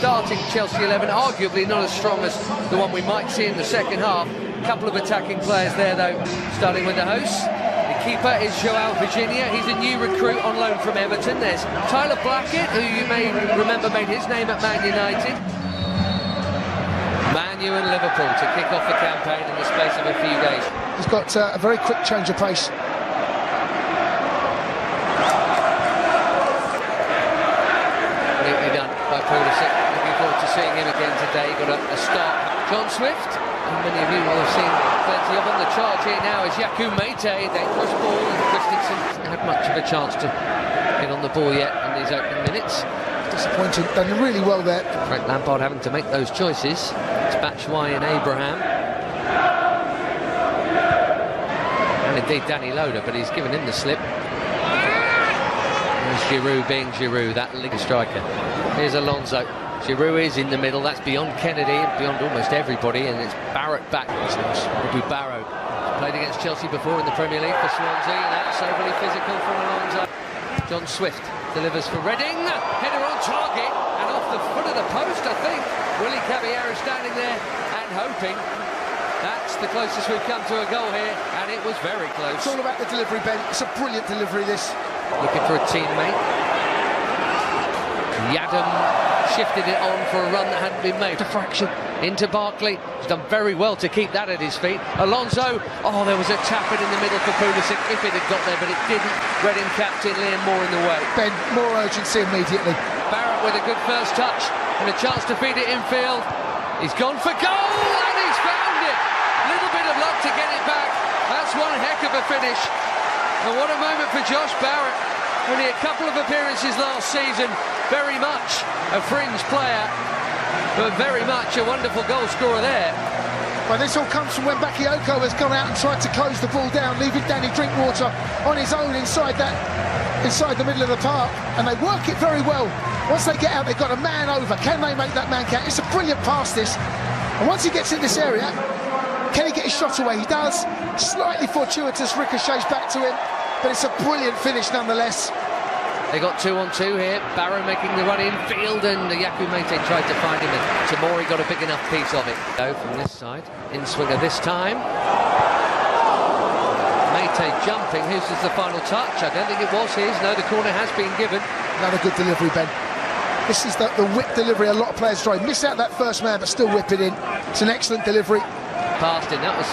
starting Chelsea 11, arguably not as strong as the one we might see in the second half. A couple of attacking players there, though, starting with the hosts. The keeper is Joao Virginia. He's a new recruit on loan from Everton. There's Tyler Blackett, who you may remember made his name at Man United. Man U and Liverpool to kick off the campaign in the space of a few days. He's got a very quick change of pace. Neatly done by Pulisic. Looking forward to seeing him again today. Got a start. John Swift, and many of you will have seen plenty of on the charge here now, is Yakou Meite. Dangerous ball, and Christensen hasn't had much of a chance to get on the ball yet in these opening minutes. Disappointing, done really well there. Frank Lampard having to make those choices. It's Batshuayi and Abraham. And indeed Danny Loader, but he's given him the slip. There's Giroud being Giroud, that league striker. Here's Alonso. Giroud is in the middle, that's beyond Kennedy and beyond almost everybody, and it's Barrett back. It'll be Barrow. Played against Chelsea before in the Premier League for Swansea, and that's overly physical from Alonso. John Swift delivers for Reading. Header on target and off the foot of the post, I think. Willy Caballero standing there and hoping. That's the closest we've come to a goal here, and it was very close. It's all about the delivery, Ben. It's a brilliant delivery, this. Looking for a teammate. Yadam shifted it on for a run that hadn't been made. Defraction into Barkley. He's done very well to keep that at his feet. Alonso. Oh, there was a tap in the middle for Pulisic if it had got there, but it didn't. Reading captain Liam Moore in the way. Ben, more urgency immediately. Barrett with a good first touch and a chance to feed it infield. He's gone for goal and he's found it. Little bit of luck to get it back. That's one heck of a finish. And what a moment for Josh Barrett. Only a couple of appearances last season. Very much a fringe player, but very much a wonderful goal scorer there. Well, this all comes from when Bakayoko has gone out and tried to close the ball down, leaving Danny Drinkwater on his own inside the middle of the park, and they work it very well. Once they get out, they've got a man over. Can they make that man count? It's a brilliant pass, this. And once he gets in this area, can he get his shot away? He does. Slightly fortuitous ricochets back to him, but it's a brilliant finish nonetheless. They got 2-on-2 here. Barrow making the run in field, and Yakou Meite tried to find him, and Tamori got a big enough piece of it. Go from this side. In swinger this time. Meite jumping. Whose is the final touch? I don't think it was his. No, the corner has been given. Another good delivery, Ben. This is the whip delivery a lot of players try. Miss out that first man, but still whip it in. It's an excellent delivery. Passed in. That was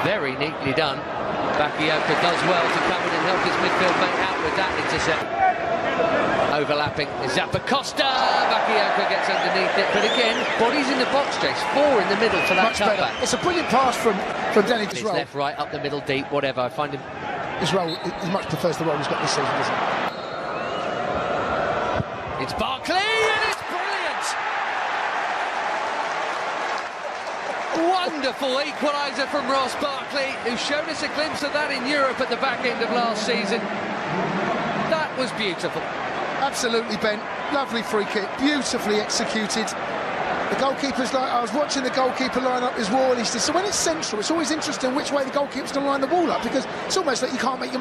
very neatly done. Bakayoko does well to come in and help his midfield mate out with that intercept. Overlapping is Zappacosta. Bakayoko gets underneath it, but again, bodies in the box, Jace. 4 in the middle for that cutback. It's a brilliant pass from Danny. It's left, right, up the middle, deep, whatever. I find him. His role, he much prefers the role he's got this season, doesn't he? It's Barkley, and it's brilliant. Wonderful equaliser from Ross Barkley, who showed us a glimpse of that in Europe at the back end of last season. That was beautiful. Absolutely, Ben. Lovely free kick, beautifully executed. The goalkeeper's like, I was watching the goalkeeper line up his wall. He said, so when it's central, it's always interesting which way the goalkeeper's going to line the wall up, because it's almost like you can't make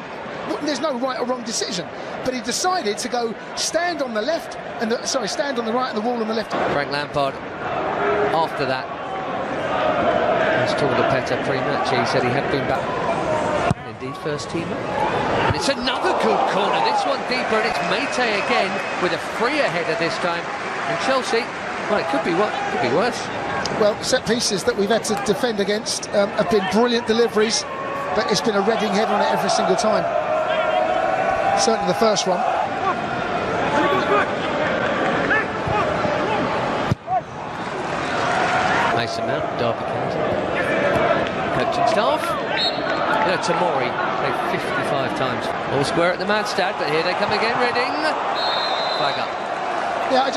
there's no right or wrong decision. But he decided to go stand on the left and stand on the right and the wall on the left. Frank Lampard, after that, was told to Petter pre-match. He said he had been back. Indeed, first teamer. And it's another good corner. This one deeper, and it's Meite again with a freer header this time. And Chelsea, well, it could be worse. Well, set pieces that we've had to defend against have been brilliant deliveries, but it's been a Reading head on it every single time. Certainly the first one. Mason Mount, Derby County. Coaching staff. Tamori played 55 times. All square at the Madstad, but here they come again, Reading. Flag up. Yeah,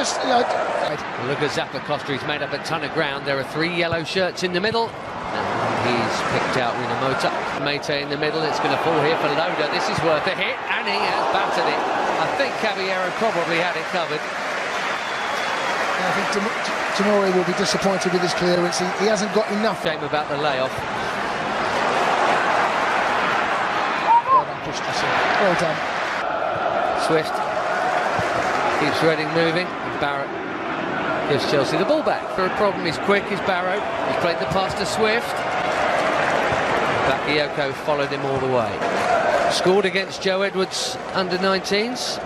Look at Zappacosta, he's made up a ton of ground. There are 3 yellow shirts in the middle. And he's picked out Rinomota. Meite in the middle, it's going to fall here for Loader. This is worth a hit, and he has battered it. I think Caballero probably had it covered. I think Tamori will be disappointed with his clearance. He hasn't got enough. Shame about the layoff. Well done. Swift keeps Reading moving. Barrett gives Chelsea the ball back. For a problem, he's quick, he's Barrow. He's played the pass to Swift. Bakayoko followed him all the way. Scored against Joe Edwards under-19s a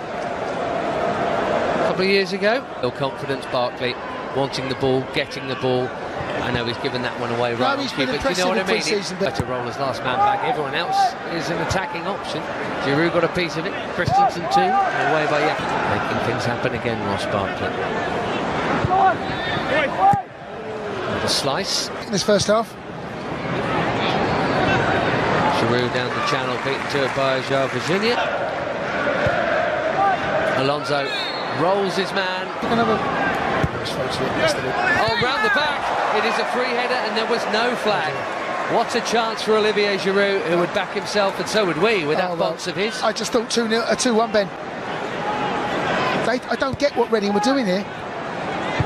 couple of years ago. Real confidence, Barkley, wanting the ball, getting the ball. I know he's given that one away right. He's been but impressive, you know what I mean? Pre-season, Better roll as last man back. Everyone else is an attacking option. Giroud got a piece of it. Christensen too. Away by Yaka. Making things happen again, Ross Barkley. Another slice. In this first half. Giroud down the channel, beaten to it by Joao Virginia. Alonso rolls his man. Oh, round the back. It is a free header and there was no flag. What a chance for Olivier Giroud, who would back himself, and so would we, with that box of his. I just thought 2-1, Ben. I don't get what Reading were doing here.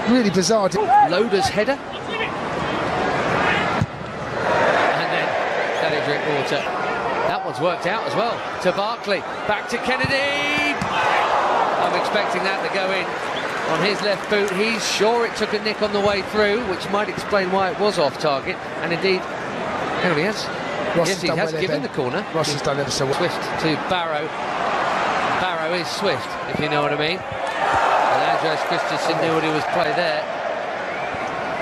Really bizarre. Loader's header. And then Danny Drinkwater. That one's worked out as well. To Barkley. Back to Kennedy. I'm expecting that to go in. On his left boot, he's sure it took a nick on the way through, which might explain why it was off target. And indeed, there he is. Yes, he has given the corner. Ross has done ever so well. Swift to Barrow. Barrow is Swift, if you know what I mean. And Andreas Christensen knew what he was playing there.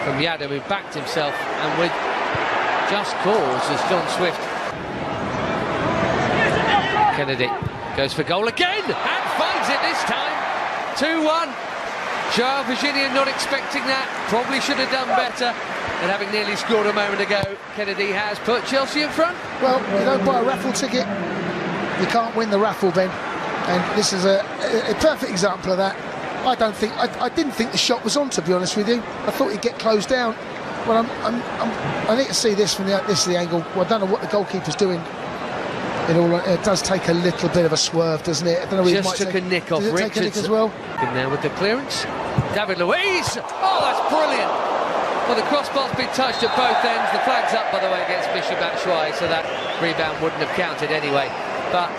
From Yadam, who backed himself, and with just cause as John Swift. Kennedy goes for goal again, and finds it this time. 2-1. Joao Virginia not expecting that, probably should have done better, and having nearly scored a moment ago, Kennedy has put Chelsea in front. Well, you don't buy a raffle ticket, you can't win the raffle, Ben, and this is a perfect example of that. I didn't think the shot was on, to be honest with you. I thought he'd get closed down. Well, I need to see this from the angle. Well, I don't know what the goalkeeper's doing. It does take a little bit of a swerve, doesn't it? I don't know. Just took a nick off Richards. Take a nick as well. In there with the clearance. David Luiz. Oh, that's brilliant. Well, the crossbar's been touched at both ends. The flag's up, by the way, against Michy Batshuayi, so that rebound wouldn't have counted anyway. But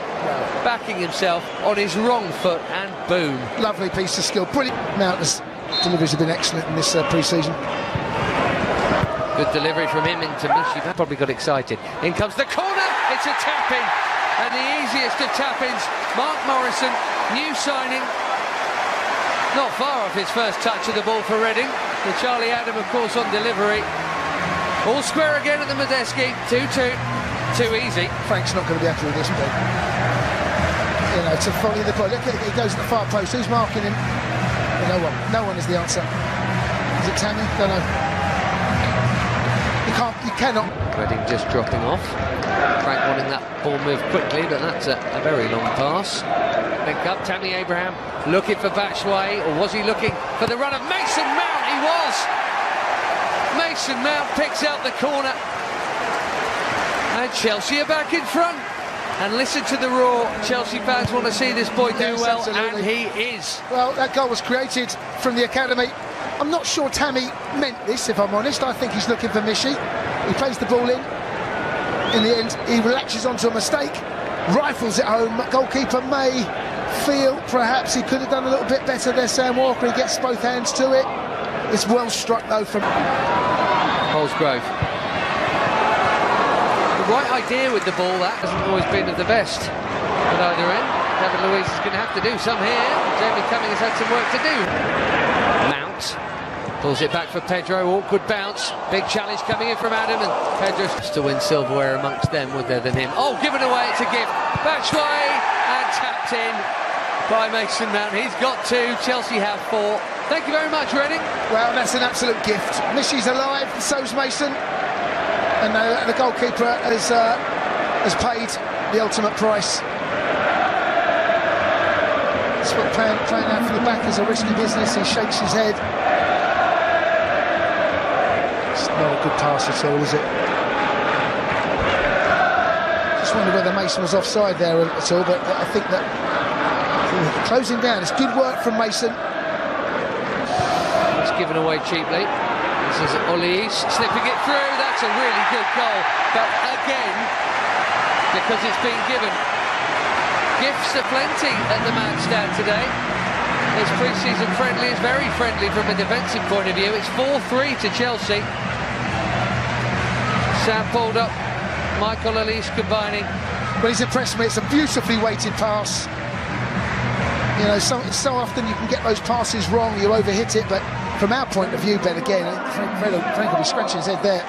backing himself on his wrong foot, and boom. Lovely piece of skill. Brilliant. Mountain's deliveries have been excellent in this pre-season. Good delivery from him into Michy. Probably got excited. In comes the corner. It's a tap-in, and the easiest of tap-ins. Mark Morrison, new signing, not far off his first touch of the ball for Reading. The Charlie Adam, of course, on delivery. All square again at the Medeski. 2-2. Too easy. Frank's not going to be happy with this, but you know, to volley the ball. Look, he goes to the far post. Who's marking him? No one. No one is the answer. Is it Tammy? Don't know. You cannot. Reading just dropping off. Frank wanting that ball moved quickly, but that's a very long pass. Pick up Tammy Abraham, looking for Batshuayi, or was he looking for the run of Mason Mount? He was! Mason Mount picks out the corner. And Chelsea are back in front. And listen to the roar. Chelsea fans want to see this boy do well, absolutely. And he is. Well, that goal was created from the academy. I'm not sure Tammy meant this, if I'm honest. I think he's looking for Michy. He plays the ball in. In the end, he latches onto a mistake, rifles it home. Goalkeeper may feel perhaps he could have done a little bit better there, Sam Walker. He gets both hands to it. It's well struck, though, from Holsgrove. The right idea with the ball, that hasn't always been of the best at either end. David Luiz is going to have to do some here. Jamie Cumming has had some work to do. Mount pulls it back for Pedro, awkward bounce, big challenge coming in from Adam, and Pedro to win silverware amongst them, would there, than him. Oh, given away, it's a gift. Batshuayi, and tapped in by Mason Mount. He's got 2, Chelsea have 4. Thank you very much, Reading. Well, that's an absolute gift. Michy's alive, so's Mason, and the goalkeeper has paid the ultimate price. That's what playing out from the back is a risky business. He shakes his head. Not a good pass at all, is it? Just wonder whether Mason was offside there at all, but I think that closing down, it's good work from Mason. It's given away cheaply. This is Olise slipping it through. That's a really good goal, but again, because it's been given, gifts aplenty at the match stand today. This pre-season friendly is very friendly from a defensive point of view. It's 4-3 to Chelsea. Sam pulled up, Michael Elise combining. Well, he's impressed me. It's a beautifully weighted pass. You know, so often you can get those passes wrong, you overhit it, but from our point of view, Ben, again, Frank will be scratching his head there.